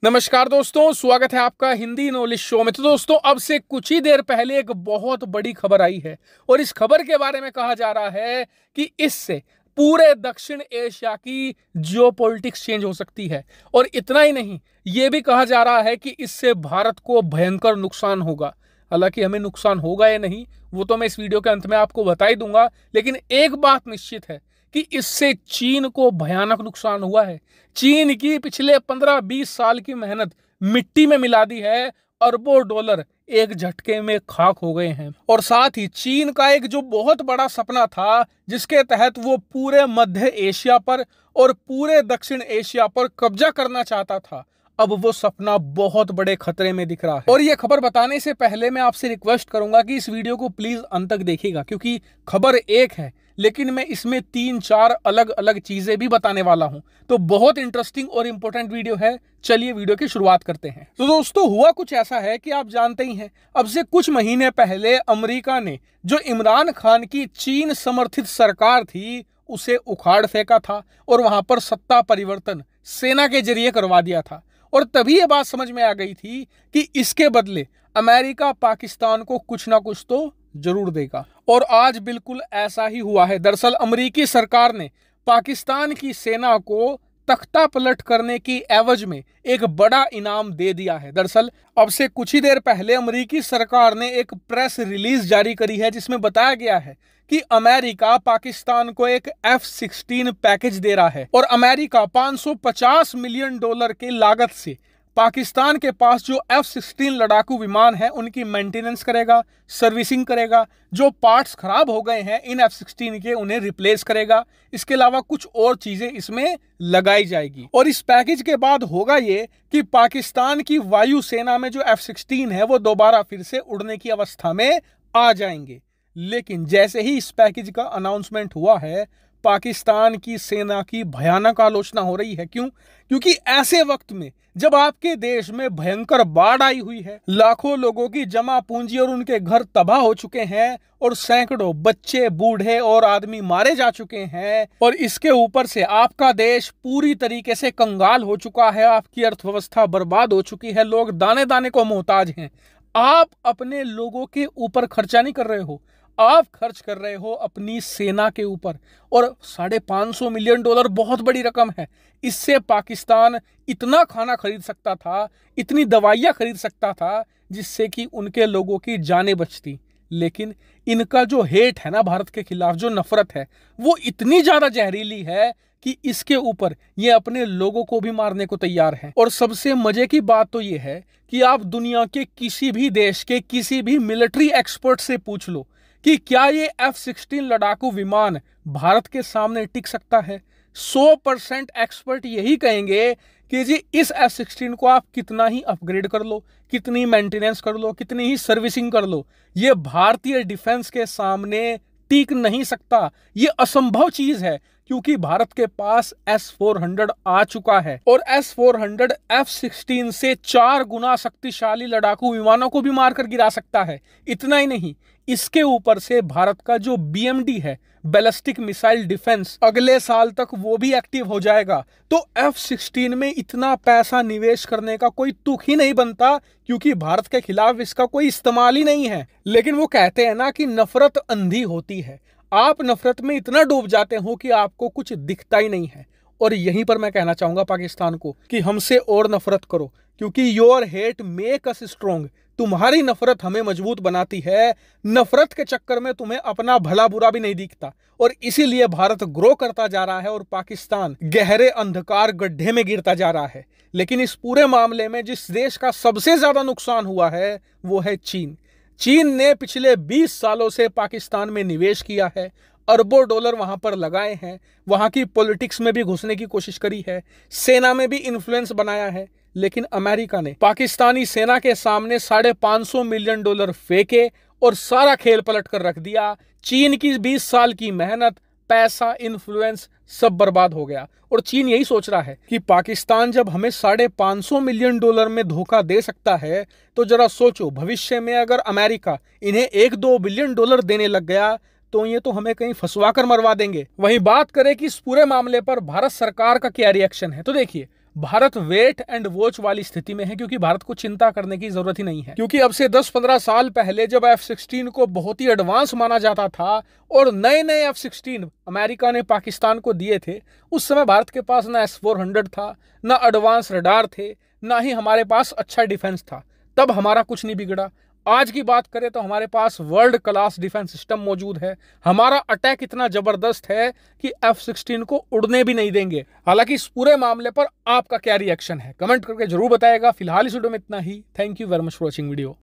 नमस्कार दोस्तों, स्वागत है आपका हिंदी नॉलेज शो में। तो दोस्तों, अब से कुछ ही देर पहले एक बहुत बड़ी खबर आई है और इस खबर के बारे में कहा जा रहा है कि इससे पूरे दक्षिण एशिया की जियोपॉलिटिक्स चेंज हो सकती है। और इतना ही नहीं, ये भी कहा जा रहा है कि इससे भारत को भयंकर नुकसान होगा। हालांकि हमें नुकसान होगा या नहीं वो तो मैं इस वीडियो के अंत में आपको बता ही दूंगा, लेकिन एक बात निश्चित है कि इससे चीन को भयानक नुकसान हुआ है। चीन की पिछले 15-20 साल की मेहनत मिट्टी में मिला दी है। अरबों डॉलर एक झटके में खाक हो गए हैं। और साथ ही चीन का एक जो बहुत बड़ा सपना था, जिसके तहत वो पूरे मध्य एशिया पर और पूरे दक्षिण एशिया पर कब्जा करना चाहता था, अब वो सपना बहुत बड़े खतरे में दिख रहा है। और ये खबर बताने से पहले मैं आपसे रिक्वेस्ट करूंगा कि इस वीडियो को प्लीज अंत तक देखिएगा, क्योंकि खबर एक है लेकिन मैं इसमें 3-4 अलग अलग चीजें भी बताने वाला हूं। तो बहुत इंटरेस्टिंग और इंपॉर्टेंट वीडियो है। चलिए वीडियो की शुरुआत करते हैं। तो दोस्तों, हुआ कुछ ऐसा है कि आप जानते ही हैं, अब से कुछ महीने पहले अमेरिका ने जो इमरान खान की चीन समर्थित सरकार थी उसे उखाड़ फेंका था और वहां पर सत्ता परिवर्तन सेना के जरिए करवा दिया था। और तभी ये बात समझ में आ गई थी कि इसके बदले अमेरिका पाकिस्तान को कुछ ना कुछ तो जरूर देगा। और आज बिल्कुल ऐसा ही हुआ है। दरअसल अमेरिकी सरकार ने पाकिस्तान की सेना को तख्ता पलट करने की एवज में एक बड़ा इनाम दे दिया है। दरअसल अब से कुछ ही देर पहले अमेरिकी सरकार ने एक प्रेस रिलीज जारी करी है, जिसमें बताया गया है कि अमेरिका पाकिस्तान को एक F-16 पैकेज दे रहा है और अमेरिका $550 मिलियन की लागत से पाकिस्तान के पास जो F-16 लड़ाकू विमान है उनकी मेंटेनेंस करेगा, सर्विसिंग करेगा, जो पार्ट्स खराब हो गए हैं इन F-16 के उन्हें रिप्लेस करेगा। इसके अलावा कुछ और चीजें इसमें लगाई जाएगी। और इस पैकेज के बाद होगा ये कि पाकिस्तान की वायुसेना में जो F-16 है वो दोबारा फिर से उड़ने की अवस्था में आ जाएंगे। लेकिन जैसे ही इस पैकेज का अनाउंसमेंट हुआ है, पाकिस्तान की सेना की भयानक आलोचना हो रही है। क्यों? क्योंकि ऐसे वक्त में जब आपके देश में भयंकर बाढ़ आई हुई है, लाखों लोगों की जमा पूंजी और उनके घर तबाह हो चुके हैं और सैकड़ों बच्चे, बूढ़े और आदमी मारे जा चुके हैं, और इसके ऊपर से आपका देश पूरी तरीके से कंगाल हो चुका है, आपकी अर्थव्यवस्था बर्बाद हो चुकी है, लोग दाने दाने को मोहताज हैं, आप अपने लोगों के ऊपर खर्चा नहीं कर रहे हो, आप खर्च कर रहे हो अपनी सेना के ऊपर। और $550 मिलियन बहुत बड़ी रकम है। इससे पाकिस्तान इतना खाना खरीद सकता था, इतनी दवाइयां खरीद सकता था, जिससे कि उनके लोगों की जानें बचती। लेकिन इनका जो हेट है ना भारत के खिलाफ, जो नफरत है, वो इतनी ज्यादा जहरीली है कि इसके ऊपर ये अपने लोगों को भी मारने को तैयार है। और सबसे मजे की बात तो ये है कि आप दुनिया के किसी भी देश के किसी भी मिलिट्री एक्सपर्ट से पूछ लो कि क्या ये F-16 लड़ाकू विमान भारत के सामने टिक सकता है। 100% एक्सपर्ट यही कहेंगे कि जी इस F-16 को आप कितना ही अपग्रेड कर लो, कितनी मेंटेनेंस कर लो, कितनी ही सर्विसिंग कर लो, ये भारतीय डिफेंस के सामने टिक नहीं सकता। ये असंभव चीज है, क्योंकि भारत के पास S-400 आ चुका है और S-400 F-16 से 4 गुना शक्तिशाली लड़ाकू विमानों को भी मारकर गिरा सकता है। इतना ही नहीं, इसके ऊपर से भारत का जो BMD है, बैलिस्टिक मिसाइल डिफेंस, अगले साल तक वो भी एक्टिव हो जाएगा। तो F-16 में इतना पैसा निवेश करने का कोई तुक ही नहीं बनता, क्योंकि भारत के खिलाफ इसका कोई इस्तेमाल ही नहीं है। लेकिन वो कहते हैं ना कि नफरत अंधी होती है। आप नफरत में इतना डूब जाते हो कि आपको कुछ दिखता ही नहीं है। और यहीं पर मैं कहना चाहूंगा पाकिस्तान को कि हमसे और नफरत करो, क्योंकि your hate make us strong. तुम्हारी नफरत हमें मजबूत बनाती है। नफरत के चक्कर में तुम्हें अपना भला बुरा भी नहीं दिखता, और इसीलिए भारत ग्रो करता जा रहा है और पाकिस्तान गहरे अंधकार गड्ढे में गिरता जा रहा है। लेकिन इस पूरे मामले में जिस देश का सबसे ज्यादा नुकसान हुआ है वो है चीन। चीन ने पिछले 20 सालों से पाकिस्तान में निवेश किया है, अरबों डॉलर वहां पर लगाए हैं, वहां की पॉलिटिक्स में भी घुसने की कोशिश करी है, सेना में भी इन्फ्लुएंस बनाया है। लेकिन अमेरिका ने पाकिस्तानी सेना के सामने $550 मिलियन फेंके और सारा खेल पलट कर रख दिया। चीन की 20 साल की मेहनत, पैसा, इन्फ्लुएंस सब बर्बाद हो गया। और चीन यही सोच रहा है कि पाकिस्तान जब हमें $550 मिलियन में धोखा दे सकता है, तो जरा सोचो भविष्य में अगर अमेरिका इन्हें $1-2 बिलियन देने लग गया तो ये तो हमें कहीं फंसवा कर मरवा देंगे। वहीं बात करें कि इस पूरे मामले पर भारत सरकार का क्या रिएक्शन है, तो देखिए भारत वेट एंड वॉच वाली स्थिति में है, क्योंकि भारत को चिंता करने की जरूरत ही नहीं है। क्योंकि अब से 10-15 साल पहले जब F-16 को बहुत ही एडवांस माना जाता था और नए नए F-16 अमेरिका ने पाकिस्तान को दिए थे, उस समय भारत के पास ना S-400 था, ना एडवांस रडार थे, ना ही हमारे पास अच्छा डिफेंस था। तब हमारा कुछ नहीं बिगड़ा। आज की बात करें तो हमारे पास वर्ल्ड क्लास डिफेंस सिस्टम मौजूद है। हमारा अटैक इतना जबरदस्त है कि F-16 को उड़ने भी नहीं देंगे। हालांकि इस पूरे मामले पर आपका क्या रिएक्शन है, कमेंट करके जरूर बताएगा। फिलहाल इस वीडियो में इतना ही। Thank you very much for watching video.